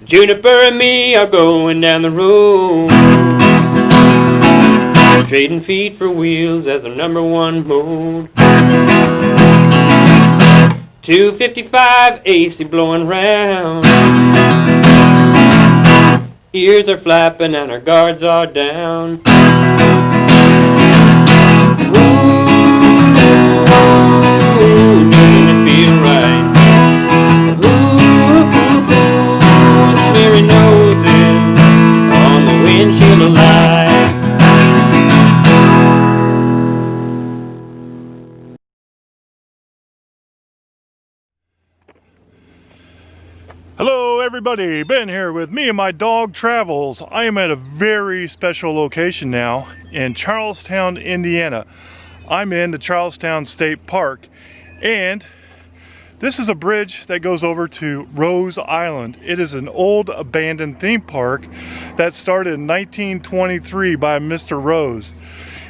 Juniper and me are going down the road, trading feet for wheels as our #1 mode. 255 AC blowing round, ears are flapping and our guards are down. Ooh, doesn't it feel right? Ooh, it's Mary noses on the windshield of light. Hello everybody, Ben here with Me and My Dog Travels. I am at a very special location now in Charlestown, Indiana. I'm in the Charlestown State Park, and this is a bridge that goes over to Rose Island. It is an old abandoned theme park that started in 1923 by Mr. Rose,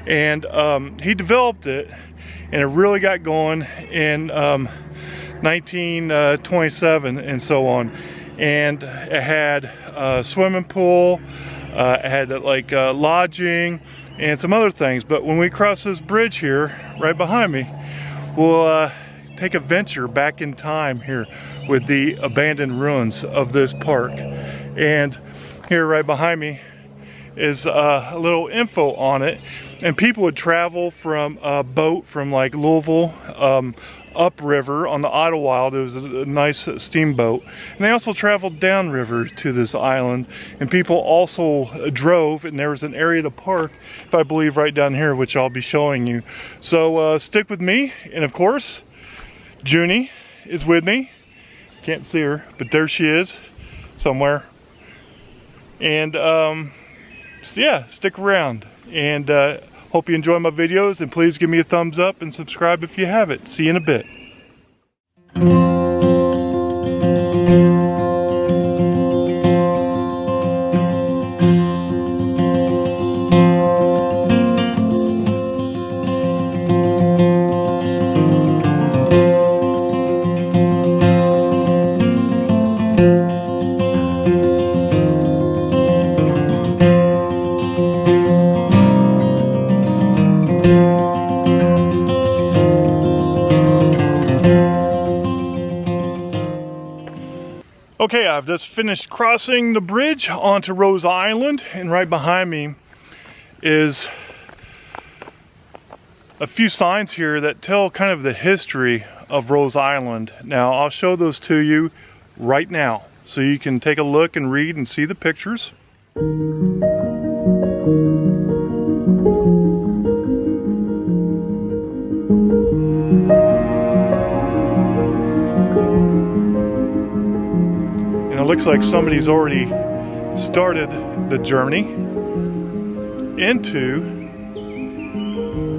and he developed it, and it really got going in 1927 and so on. And it had a swimming pool, it had like lodging and some other things. But when we cross this bridge here right behind me, we'll take a venture back in time here with the abandoned ruins of this park. And here right behind me is a little info on it, and people would travel from a boat from like Louisville upriver on the Idlewild. It was a nice steamboat, and they also traveled downriver to this island, and people also drove, and there was an area to park, if I believe, right down here, which I'll be showing you. So stick with me, and of course Junie is with me. Can't see her, but there she is somewhere. And so yeah, stick around, and hope you enjoy my videos, and please give me a thumbs up and subscribe if you haven't. See you in a bit. Okay, I've just finished crossing the bridge onto Rose Island, and right behind me is a few signs here that tell kind of the history of Rose Island. Now, I'll show those to you right now so you can take a look and read and see the pictures. It looks like somebody's already started the journey into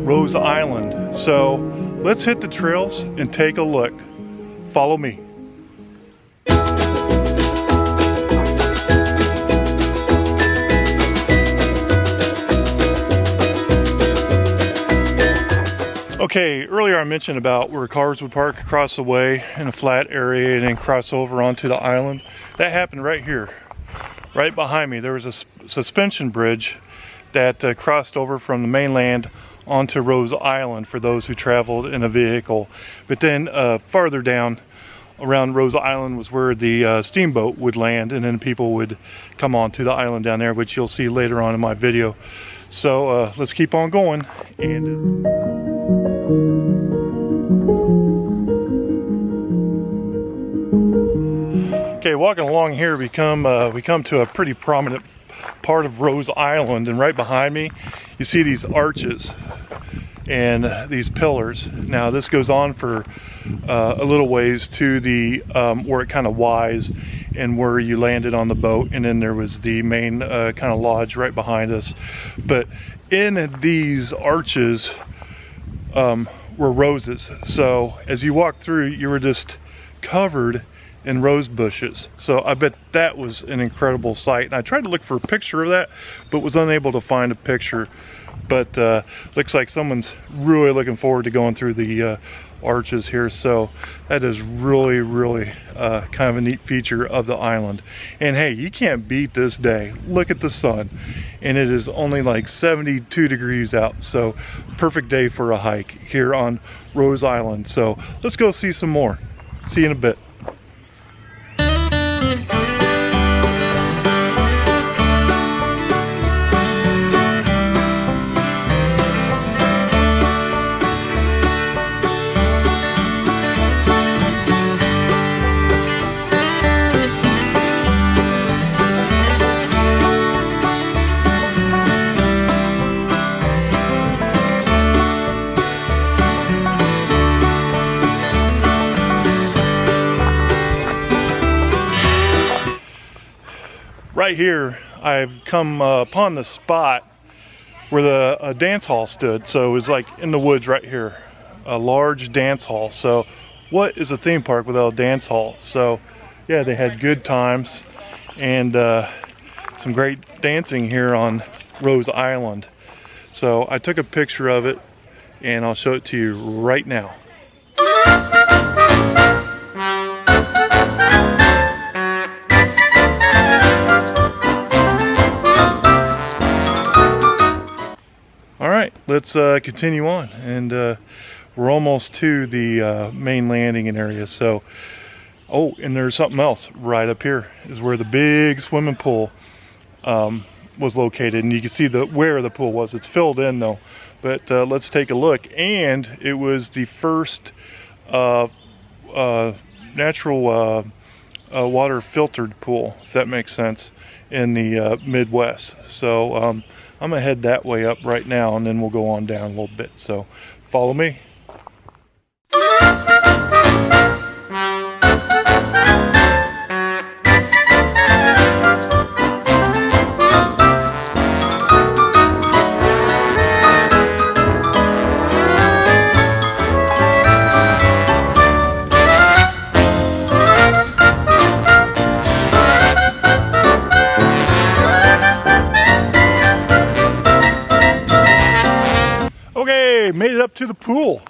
Rose Island. So let's hit the trails and take a look. Follow me. Okay, earlier I mentioned about where cars would park across the way in a flat area and then cross over onto the island. That happened right here, right behind me. There was a suspension bridge that crossed over from the mainland onto Rose Island for those who traveled in a vehicle. But then farther down around Rose Island was where the steamboat would land, and then people would come onto the island down there, which you'll see later on in my video. So let's keep on going. And okay, walking along here, we come to a pretty prominent part of Rose Island, and right behind me you see these arches and these pillars. Now this goes on for a little ways to the where it kind of Y's and where you landed on the boat, and then there was the main kind of lodge right behind us. But in these arches were roses, so as you walked through you were just covered in rose bushes. So I bet that was an incredible sight, and I tried to look for a picture of that but was unable to find a picture. but looks like someone's really looking forward to going through the arches here. So that is really kind of a neat feature of the island. And hey, you can't beat this day. Look at the sun, and it is only like 72 degrees out, so perfect day for a hike here on Rose Island. So let's go see some more. See you in a bit. Right here, I've come upon the spot where the dance hall stood. So it was like in the woods right here, a large dance hall. So what is a theme park without a dance hall? So yeah, they had good times and some great dancing here on Rose Island. So I took a picture of it and I'll show it to you right now. Let's continue on, and we're almost to the main landing area. So, oh, and there's something else right up here is where the big swimming pool was located, and you can see where the pool was. It's filled in though, but let's take a look. And it was the first natural water filtered pool, if that makes sense, in the Midwest. So I'm gonna head that way up right now, and then we'll go on down a little bit. So follow me. Made it up to the pool,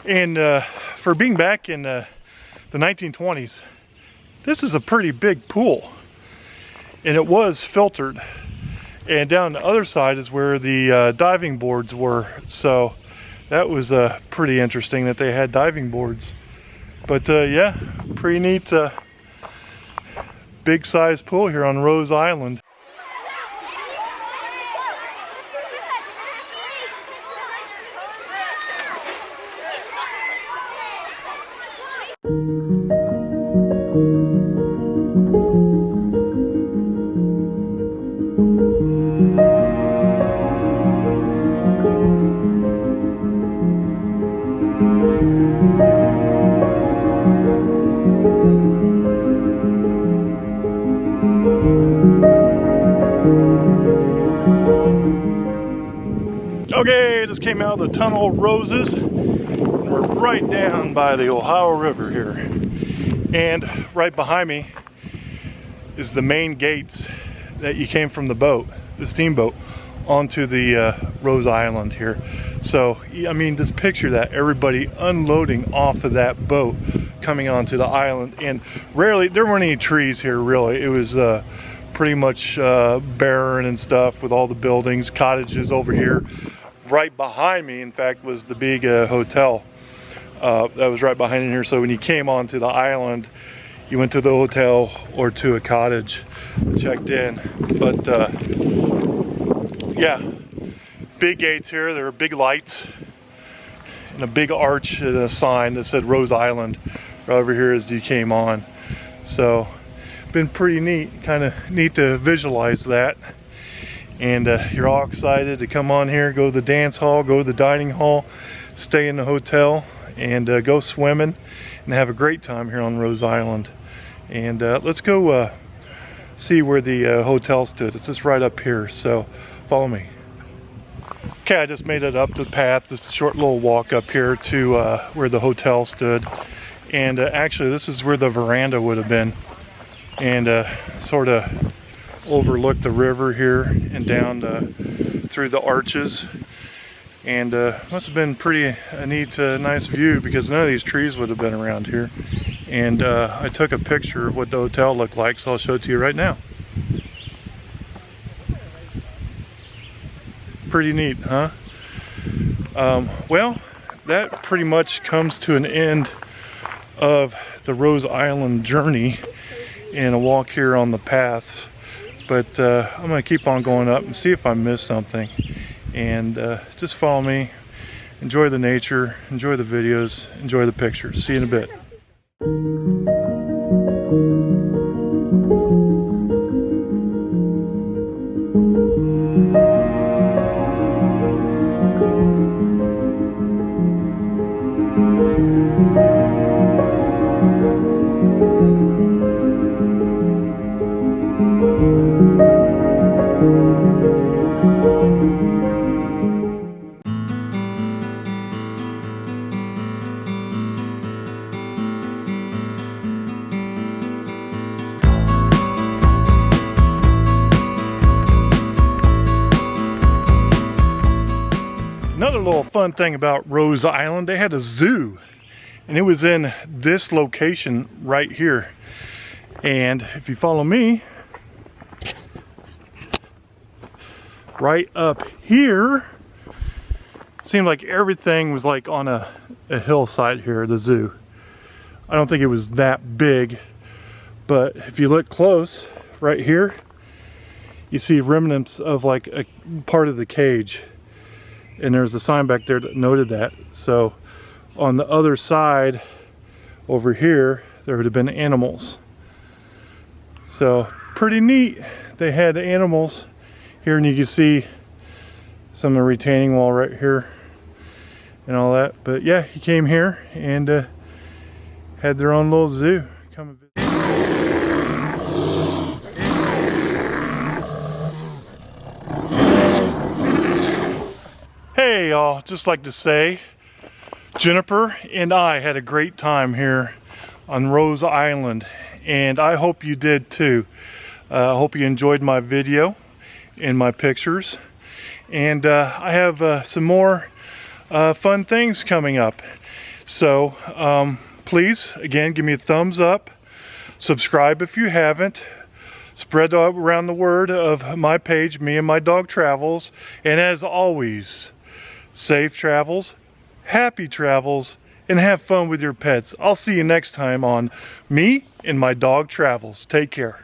and for being back in the 1920s, this is a pretty big pool, and it was filtered. And down the other side is where the diving boards were, so that was pretty interesting that they had diving boards. But yeah, pretty neat big size pool here on Rose Island. Okay, just came out of the Tunnel of Roses. We're right down by the Ohio River here. And right behind me is the main gates that you came from the boat, the steamboat, onto the Rose Island here. So, I mean, just picture that, everybody unloading off of that boat, coming onto the island. And rarely, there weren't any trees here really. It was pretty much barren and stuff with all the buildings, cottages over here. Right behind me, in fact, was the big hotel that was right behind in here. So when you came onto the island, you went to the hotel or to a cottage, checked in. But yeah, big gates here. There are big lights and a big arch and a sign that said Rose Island right over here as you came on. So been pretty neat, kind of neat to visualize that. And you're all excited to come on here, go to the dance hall, go to the dining hall, stay in the hotel, and go swimming and have a great time here on Rose Island. And let's go see where the hotel stood. It's just right up here, so follow me. Okay, I just made it up the path, just a short little walk up here to where the hotel stood. And actually this is where the veranda would have been, and sort of overlook the river here and down through the arches. And must have been pretty neat, nice view, because none of these trees would have been around here. And I took a picture of what the hotel looked like, so I'll show it to you right now. Pretty neat, huh? Well, that pretty much comes to an end of the Rose Island journey and a walk here on the paths. But I'm gonna keep on going up and see if I missed something. And just follow me, enjoy the nature, enjoy the videos, enjoy the pictures. See you in a bit. Another little fun thing about Rose Island, they had a zoo, and it was in this location right here. And if you follow me, right up here, it seemed like everything was like on a hillside here, the zoo. I don't think it was that big, but if you look close, right here, you see remnants of like a part of the cage. And there's a sign back there that noted that. So on the other side over here, there would have been animals. So pretty neat. They had animals here, and you can see some of the retaining wall right here and all that. But yeah, he came here and had their own little zoo. Come and visit. Hey y'all, just like to say, Juniper and I had a great time here on Rose Island, and I hope you did too. I hope you enjoyed my video and my pictures, and I have some more fun things coming up. So please, again, give me a thumbs up, subscribe if you haven't, spread around the word of my page, Me and My Dog Travels, and as always, safe travels, happy travels, and have fun with your pets. I'll see you next time on Me and My Dog Travels. Take care.